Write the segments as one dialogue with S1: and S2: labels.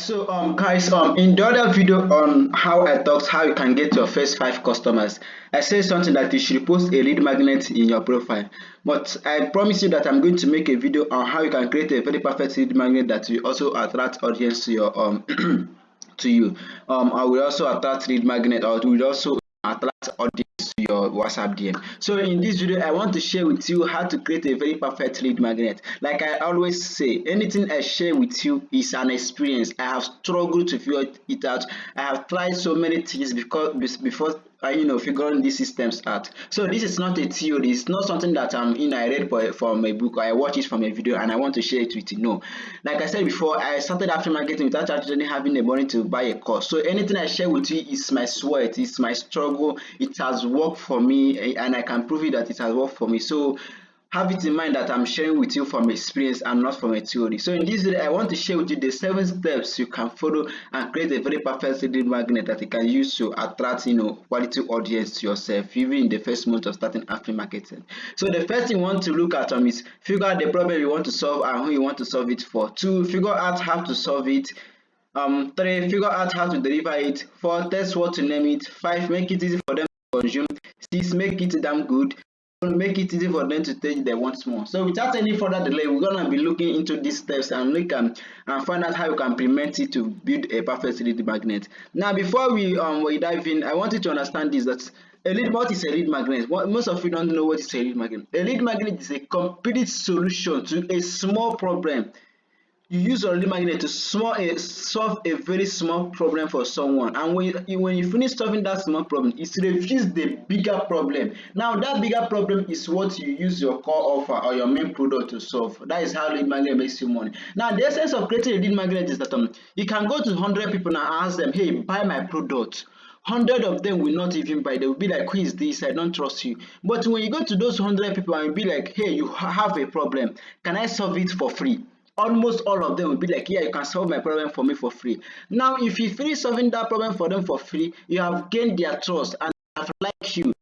S1: So guys, in the other video on how I talked how you can get your first 5 customers, I said something that you should post a lead magnet in your profile. But I promise you that I'm going to make a video on how you can create a very perfect lead magnet that will also attract audience to your to you. I will also attract lead magnet, or it will also attract audience to your WhatsApp DM. So in this video, I want to share with you how to create a very perfect lead magnet. Like I always say, anything I share with you is an experience. I have struggled to figure it out. I have tried so many things because before figuring these systems out. So this is not a theory. It's not something that I read from a book or I watched it from a video and I want to share it with you. No, like I said before, I started after marketing without actually having the money to buy a course. So anything I share with you is my sweat, it's my struggle. It has worked for me, and I can prove it that it has worked for me. So have it in mind that I'm sharing with you from experience and not from a theory. So in this video, I want to share with you the 7 steps you can follow and create a very perfect lead magnet that you can use to attract quality audience to yourself, even in the first month of starting affiliate marketing. So the first thing you want to look at is figure out the problem you want to solve and who you want to solve it for. 2, figure out how to solve it. 3, figure out how to deliver it. 4, test what to name it. 5, make it easy for them to consume. 6, make it damn good. Make it easy for them to take they want more. So without any further delay, we're gonna be looking into these steps and look and find out how you can implement it to build a perfect lead magnet. Now before we dive in, I want you to understand this, that what is a lead magnet? Most of you don't know what is a lead magnet. A lead magnet is a complete solution to a small problem. You use your lead magnet to solve a very small problem for someone, and when you finish solving that small problem, it reveals the bigger problem. Now that bigger problem is what you use your core offer or your main product to solve. That is how lead magnet makes you money. Now the essence of creating a lead magnet is that you can go to 100 people and ask them, hey, buy my product. 100 of them will not even buy. They will be like, who is this? I don't trust you. But when you go to those 100 people and be like, hey, you have a problem, can I solve it for free? Almost all of them will be like, yeah, you can solve my problem for me for free. Now if you finish solving that problem for them for free, you have gained their trust and they have liked you.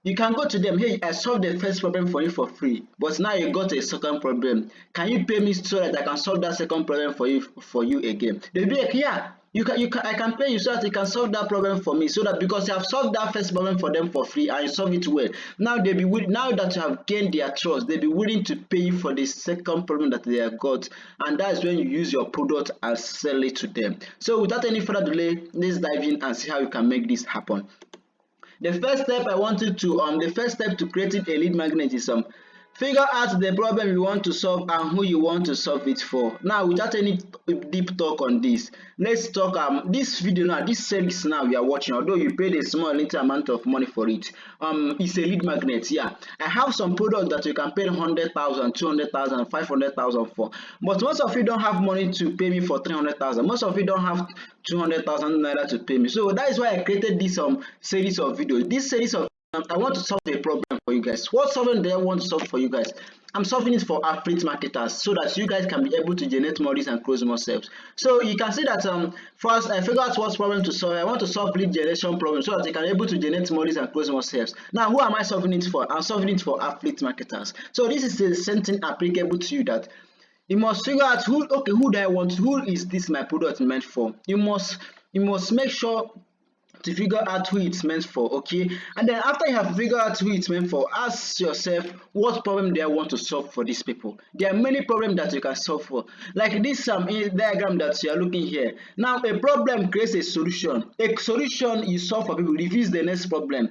S1: You can go to them, hey, I solved the first problem for you for free, but now you got a second problem. Can you pay me so that I can solve that second problem for you again? They'll be like, yeah, I can pay you so that you can solve that problem for me, so that because you have solved that first problem for them for free and you solve it well. Now now that you have gained their trust, they'll be willing to pay you for the second problem that they have got, and that's when you use your product and sell it to them. So without any further delay, let's dive in and see how you can make this happen. The first step to creating a lead magnet is figure out the problem you want to solve and who you want to solve it for. Now without any deep talk on this, let's talk this video now, this series now we are watching, although you paid a small little amount of money for it, it's a lead magnet. Yeah, I have some products that you can pay 100,000, 200,000, 500,000 for, but most of you don't have money to pay me for 300,000. Most of you don't have 200,000 naira to pay me. So that is why I created this series of videos. This series of I want to solve a problem for you guys. What problem do I want to solve for you guys? I'm solving it for affiliate marketers so that you guys can be able to generate more leads and close more sales. So you can see that first I figured out what problem to solve. I want to solve lead generation problem so that you can be able to generate more leads and close more sales. Now who am I solving it for? I'm solving it for affiliate marketers. So this is the same thing applicable to you, that you must figure out who do I want, who is this my product meant for. You must make sure to figure out who it's meant for, okay? And then after you have figured out who it's meant for, ask yourself what problem do I want to solve for these people. There are many problems that you can solve for, like this diagram that you are looking here. Now a problem creates a solution you solve for people reveals the next problem.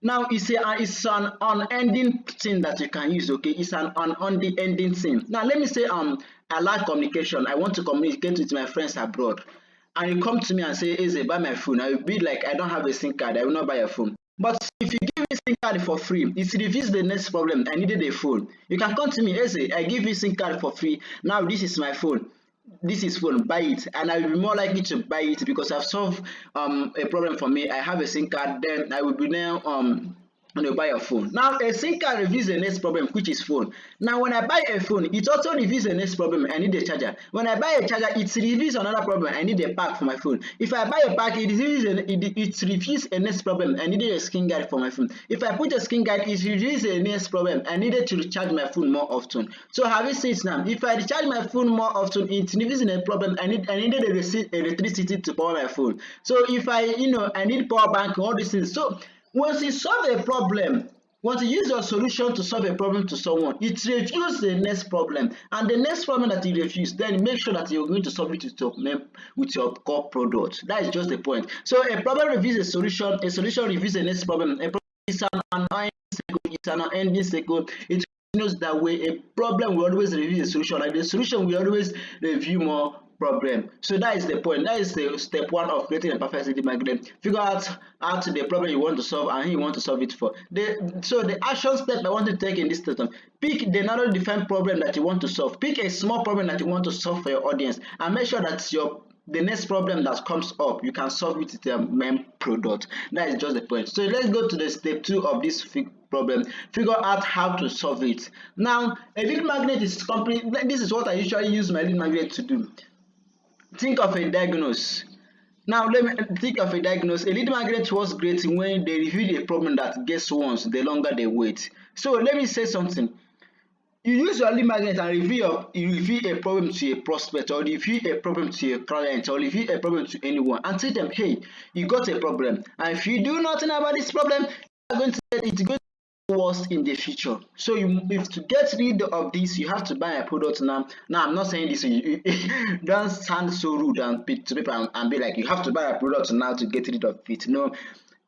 S1: Now it's an unending thing that you can use, okay? It's an unending thing. Now let me say I like communication. I want to communicate with my friends abroad, and you come to me and say, Eze, buy my phone. I will be like, I don't have a SIM card, I will not buy a phone. But if you give me SIM card for free, it reveals the next problem. I needed a phone. You can come to me, Eze, I give you SIM card for free. Now this is my phone. This is phone, buy it, and I will be more likely to buy it because I've solved a problem for me. I have a SIM card, then I will be now when you buy a phone. Now a SIM card reveals the next problem, which is phone. Now when I buy a phone, it also reveals the next problem, I need a charger. When I buy a charger, it reveals another problem, I need a pack for my phone. If I buy a pack, it reveals a next problem, I needed a screen guard for my phone. If I put a screen guard, it reveals the next problem, I needed to recharge my phone more often. So have you seen it now? If I recharge my phone more often, it reveals a problem, I needed electricity to power my phone. So if I need power bank, all these things. So once you solve a problem, once you use your solution to solve a problem to someone, it reveals the next problem, and the next problem that you refuse, then make sure that you're going to solve it with your core product. That is just the point. So a problem reveals a solution reveals the next problem. A problem is an ending cycle. It knows that way a problem will always reveal a solution, like the solution will always review more problem. So that is the point. That is the step one of creating a perfect city magnet. Figure out the problem you want to solve and who you want to solve it for. So the action step I want to take in this system: pick the narrow defined problem that you want to solve. Pick a small problem that you want to solve for your audience, and make sure that the next problem that comes up, you can solve it with your main product. That is just the point. So let's go to the step two of this problem. Figure out how to solve it. Now, a lead magnet is complete. This is what I usually use my lead magnet to do. Think of a diagnose. Now let me think of a diagnose. A lead magnet works great when they reveal a problem that gets worse the longer they wait. So let me say something. You use your lead magnet and reveal a problem to a prospect, or reveal a problem to a client, or reveal a problem to anyone, and tell them, hey, you got a problem, and if you do nothing about this problem, you're going to get it going to worse in the future. So if to get rid of this, you have to buy a product now. Now I'm not saying this, don't sound so rude and to people and be like you have to buy a product now to get rid of it. No,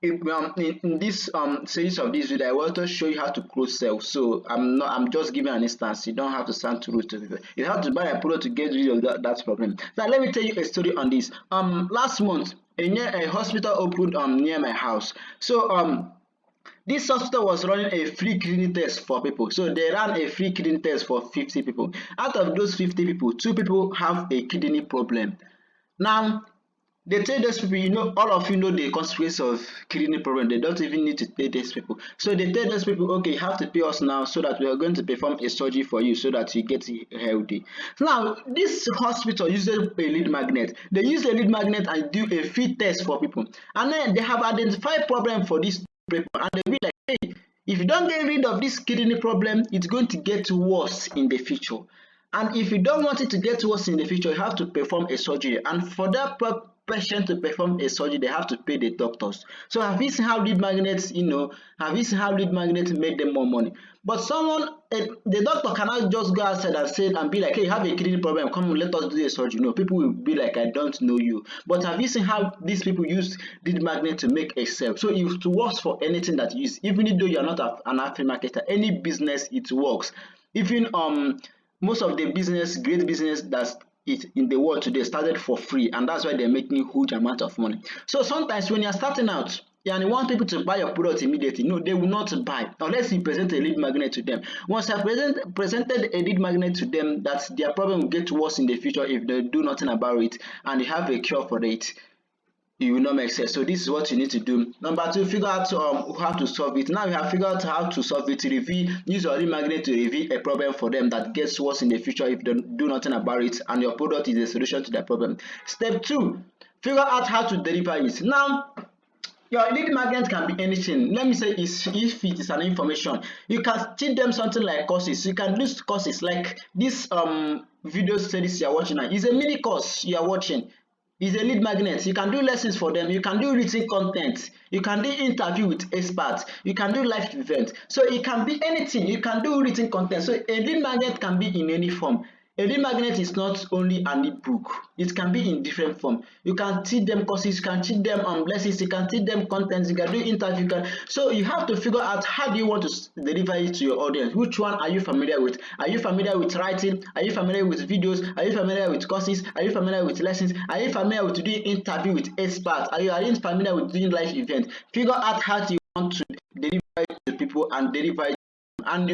S1: in this series of this video, I want to show you how to close sell. So I'm just giving an instance. You don't have to sound too rude to people. You have to buy a product to get rid of that problem. Now let me tell you a story on this. Last month a hospital opened near my house. So this hospital was running a free kidney test for people. So they ran a free kidney test for 50 people. Out of those 50 people, 2 people have a kidney problem. Now they tell those people, all of you know the consequences of kidney problem. They don't even need to pay these people. So they tell those people, okay, you have to pay us now so that we are going to perform a surgery for you so that you get healthy. Now, this hospital uses a lead magnet. They use a lead magnet and do a free test for people. And then they have identified problem for these people. And they be like, hey, if you don't get rid of this kidney problem, it's going to get worse in the future. And if you don't want it to get worse in the future, you have to perform a surgery. And for that patient to perform a surgery, they have to pay the doctors. So have you seen how lead magnets, have you seen how lead magnets made them more money? But the doctor cannot just go outside and say and be like, hey, you have a kidney problem, come on, let us do a surgery. No, people will be like, I don't know you. But have you seen how these people use lead magnet to make a sale? So it works for anything that you use, even though you're not an affiliate marketer, any business, it works. Even most of the great business that's in the world today started for free, and that's why they're making huge amount of money. So sometimes when you're starting out and you want people to buy your product immediately, no, they will not buy unless you present a lead magnet to them. Once I presented a lead magnet to them, that their problem will get worse in the future if they do nothing about it, and you have a cure for it, it will not make sense. So this is what you need to do. Number two, figure out how to solve it. Now you have figured out how to solve it. Use your lead magnet to reveal a problem for them that gets worse in the future if they do nothing about it, and your product is a solution to their problem. Step two, figure out how to deliver it. Now your lead magnet can be anything. Let me say if it is an information, you can teach them something like courses. You can do courses like this video series you are watching now is a mini course you are watching. Is a lead magnet. You can do lessons for them. You can do written content. You can do interview with experts. You can do live event. So it can be anything. You can do written content. So a lead magnet can be in any form. A lead magnet is not only an ebook. It can be in different form. You can teach them courses. You can teach them lessons. You can teach them content. You can do interview. So you have to figure out how do you want to deliver it to your audience. Which one are you familiar with? Are you familiar with writing? Are you familiar with videos? Are you familiar with courses? Are you familiar with lessons? Are you familiar with doing interview with experts? Are you familiar with doing live events? Figure out how you want to deliver it to people and deliver it. And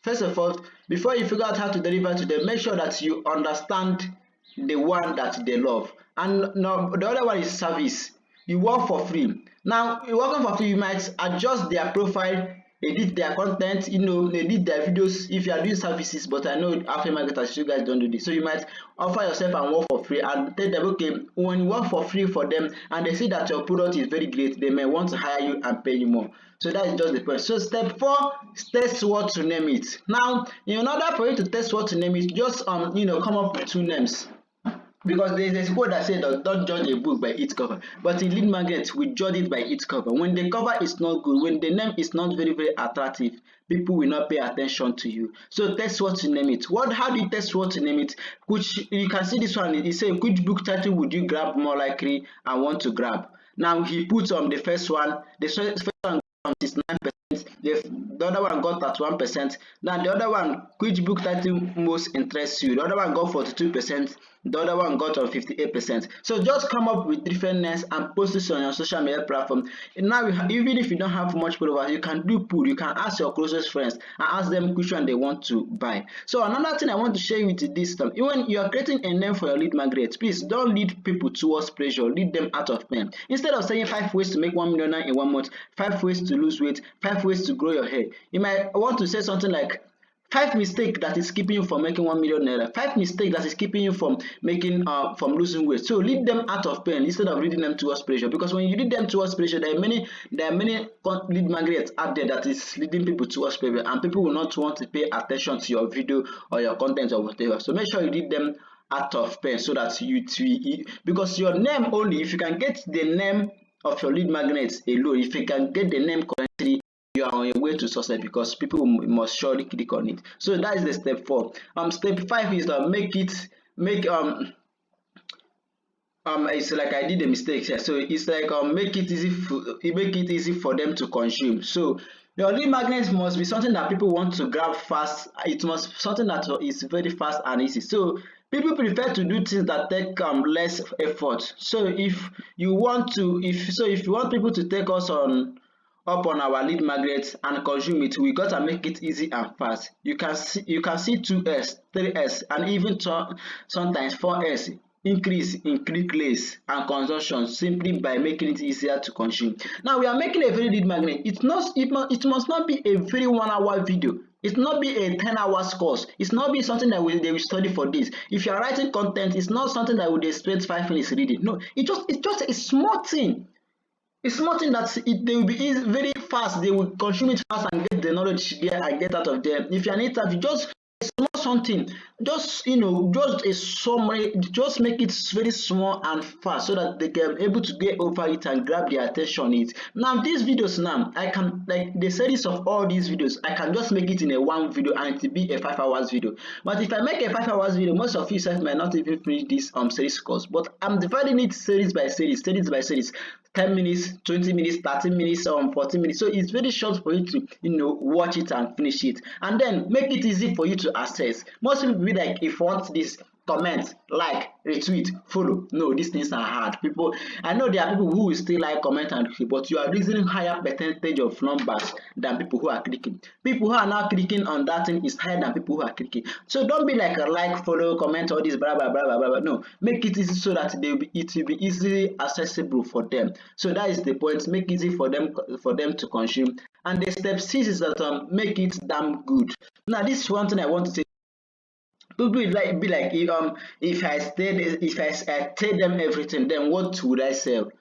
S1: First of all, before you figure out how to deliver to them, make sure that you understand the one that they love. And now the other one is service. You work for free. Now, working for free, you might adjust their profile, edit their content, edit their videos if you are doing services. But I know after marketers, you guys don't do this. So you might offer yourself and work for free and tell them, okay, when you work for free for them and they see that your product is very great, they may want to hire you and pay you more. So that is just the point. So step 4, test what to name it. Now, in order for you to test what to name it, just come up with 2 names, because there's a quote that says that don't judge a book by its cover, but in lead magnet we judge it by its cover. When the cover is not good, when the name is not very attractive, people will not pay attention to you. So test what to name it. How do you test what to name it? Which you can see this one, it says which book title would you grab more likely and want to grab. Now he puts on the first one, the first one is 9%, the other one got 31%. Now the other one, which book title most interests you? The other one got 42%, the other one got on 58%. So just come up with different names and post this on your social media platform. And now even if you don't have much followers, you can do pull. You can ask your closest friends and ask them which one they want to buy. So another thing I want to share with you this time, when you are creating a name for your lead magnet, please don't lead people towards pressure, lead them out of pain. Instead of saying 5 ways to make 1 million in 1 month, 5 ways to lose weight, 5 ways to grow your hair, you might want to say something like 5 mistakes that is keeping you from making 1 million naira, 5 mistakes that is keeping you from from losing weight. So lead them out of pain instead of leading them towards pressure, because when you lead them towards pressure, there are many lead magnets out there that is leading people towards pressure, and people will not want to pay attention to your video or your content or whatever. So make sure you lead them out of pain so that because your name only, if you can get the name of your lead magnet alone, if you can get the name correctly, you are on your way to success, because people must surely click on it. So that is the step 4. Step 5 is it's like I did a mistake here. So it's like make it easy for them to consume. So your lead magnet must be something that people want to grab fast. It must be something that is very fast and easy. So people prefer to do things that take less effort. So if you want people to take us on up on our lead magnet and consume it, we gotta make it easy and fast. You can see 2x, 3x, and even sometimes 4x increase in click rates and consumption simply by making it easier to consume. Now we are making a very lead magnet. It must not be a very 1 hour video. It not be a 10 hours course. It's not be something that they will study for this. If you are writing content, it's not something that they spend 5 minutes reading. No, it's just a small thing. It's something that they will be very fast. They will consume it fast and get the knowledge there and get out of there. If you're an interview, just a small something, just just a summary, just make it very small and fast so that they can be able to get over it and grab their attention on it. Now these videos, now I can, like the series of all these videos, I can just make it in a 1 video and it will be a 5 hours video. But if I make a 5 hours video, most of you might not even finish this series course. But I'm dividing it series by series, 10 minutes, 20 minutes, 30 minutes, 40 minutes. So it's very short for you to watch it and finish it, and then make it easy for you to access. Most people be like, if you want this, comment, like, retweet, follow. No, these things are hard. People, I know there are people who will still like, comment, and retweet, but you are reasoning higher percentage of numbers than people who are clicking. People who are now clicking on that thing is higher than people who are clicking. So don't be like a like, follow, comment, all this blah blah blah blah blah. No, make it easy so that it will be easily accessible for them. So that is the point. Make it easy for them to consume. And the step 6 is that make it damn good. Now this is one thing I want to say. People will be like, if I tell them everything, then what would I sell?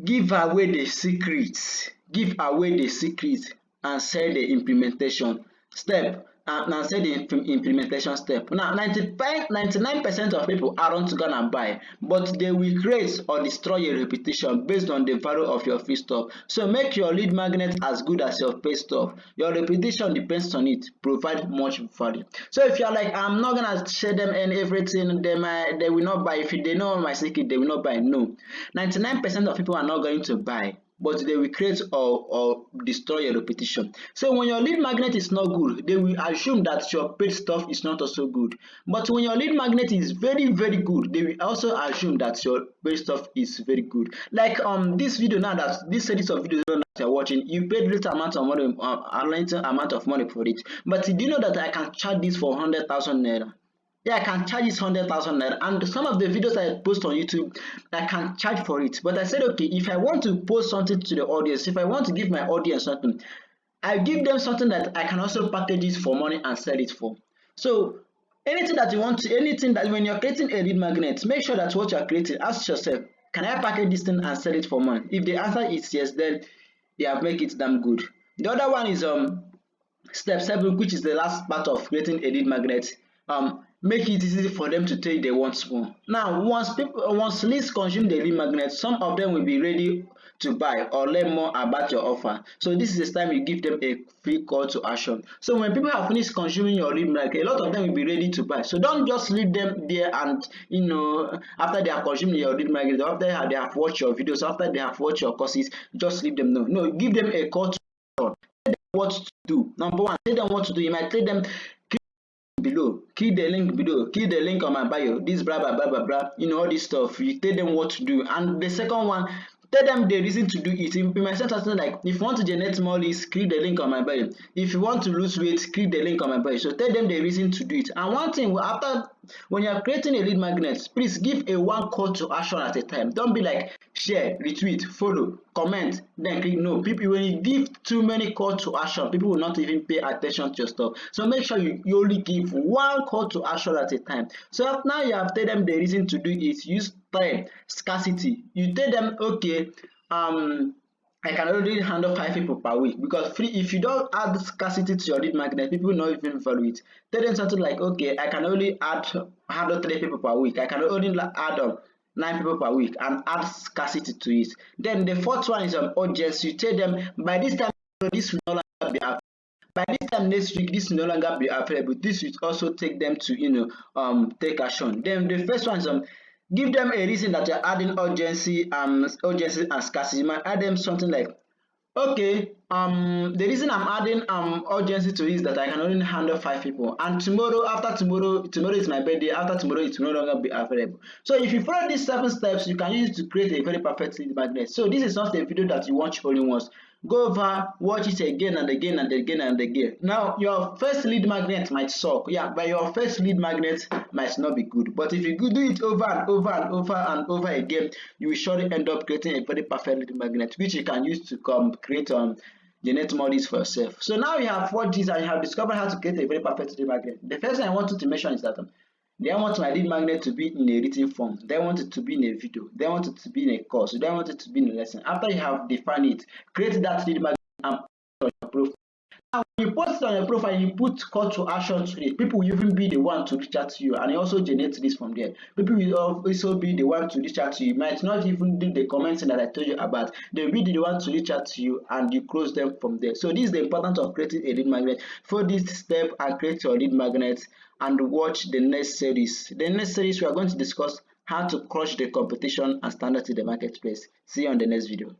S1: Give away the secrets. Give away the secrets and sell the implementation step. And say the implementation step. Now 99% of people aren't gonna buy, but they will create or destroy your reputation based on the value of your free stuff. So make your lead magnet as good as your paid stuff. Your reputation depends on it. Provide much value. So if you're like, I'm not gonna share them and everything, they will not buy. If they know my secret, they will not buy. No, 99% of people are not going to buy, but they will create or destroy your reputation. So when your lead magnet is not good, they will assume that your paid stuff is not also good. But when your lead magnet is very good, they will also assume that your paid stuff is very good. Like this video now, that this series of videos that you're watching, you paid little amount of money, a little amount of money for it. But do you know that I can charge this for 100,000 naira? Yeah, I can charge it 100,000 naira, and some of the videos I post on YouTube, I can charge for it. But I said, okay, if I want to post something to the audience, if I want to give my audience something, I give them something that I can also package it for money and sell it for. So anything that you want to, anything that when you're creating a lead magnet, make sure that what you're creating, ask yourself, can I package this thing and sell it for money? If the answer is yes, then you have make it damn good. The other one is step 7, which is the last part of creating a lead magnet. Make it easy for them to tell you they want more. Now once leads consume the lead magnet, some of them will be ready to buy or learn more about your offer. So this is the time you give them a free call to action. So when people have finished consuming your lead magnet, a lot of them will be ready to buy. So don't just leave them there and after they have consumed your lead magnet, after they have watched your videos, after they have watched your courses, just leave them. No, give them a call to action. What to do. Number one, tell them what to do. You might tell them below, click the link below, click the link on my bio, this blah blah blah blah blah, all this stuff. You tell them what to do. And the second one, tell them the reason to do it. You might say something like, if you want to generate more leads, click the link on my bio. If you want to lose weight, click the link on my bio. So tell them the reason to do it. And one thing, after when you are creating a lead magnet, please give a one call to action at a time. Don't be like share, retweet, follow, comment, then click. No, people, when you give too many call to action, people will not even pay attention to your stuff. So make sure you only give one call to action at a time. So now you have tell them the reason to do it. Use time scarcity. You tell them, okay, I can only handle 5 people per week, because if you don't add scarcity to your lead magnet, people will not even value it. Tell them something like, okay, I can only handle 3 people per week. I can only add 9 people per week, and add scarcity to it. Then the fourth one is urgency. You tell them by this time this will no longer be available. By this time next week, this will no longer be available. This will also take them to take action. Then the first one is give them a reason that you're adding urgency and scarcity. You might add them something like, okay, the reason I'm adding urgency to it is that I can only handle 5 people, and tomorrow, after tomorrow is my birthday, after tomorrow it will no longer be available. So if you follow these 7 steps, you can use it to create a very perfect lead magnet. So this is not a video that you watch only once. Go over, watch it again and again and again and again. Now your first lead magnet might suck, yeah, but your first lead magnet might not be good. But if you do it over and over and over and over again, you will surely end up creating a very perfect lead magnet, which you can use to create generate more leads for yourself. So now you have watched this and you have discovered how to create a very perfect lead magnet. The first thing I wanted to mention is that they want my lead magnet to be in a written form. They want it to be in a video. They want it to be in a course. They want it to be in a lesson. After you have defined it, create that lead magnet and put it on your profile. Now, when you post it on your profile, you put call to action to it. People will even be the one to reach out to you, and you also generate this from there. People will also be the one to reach out to you. You might not even do the commenting that I told you about. They'll be the one to reach out to you, and you close them from there. So this is the importance of creating a lead magnet. For this step and create your lead magnet, and watch the next series. The next series we are going to discuss how to crush the competition and standards in the marketplace. See you on the next video.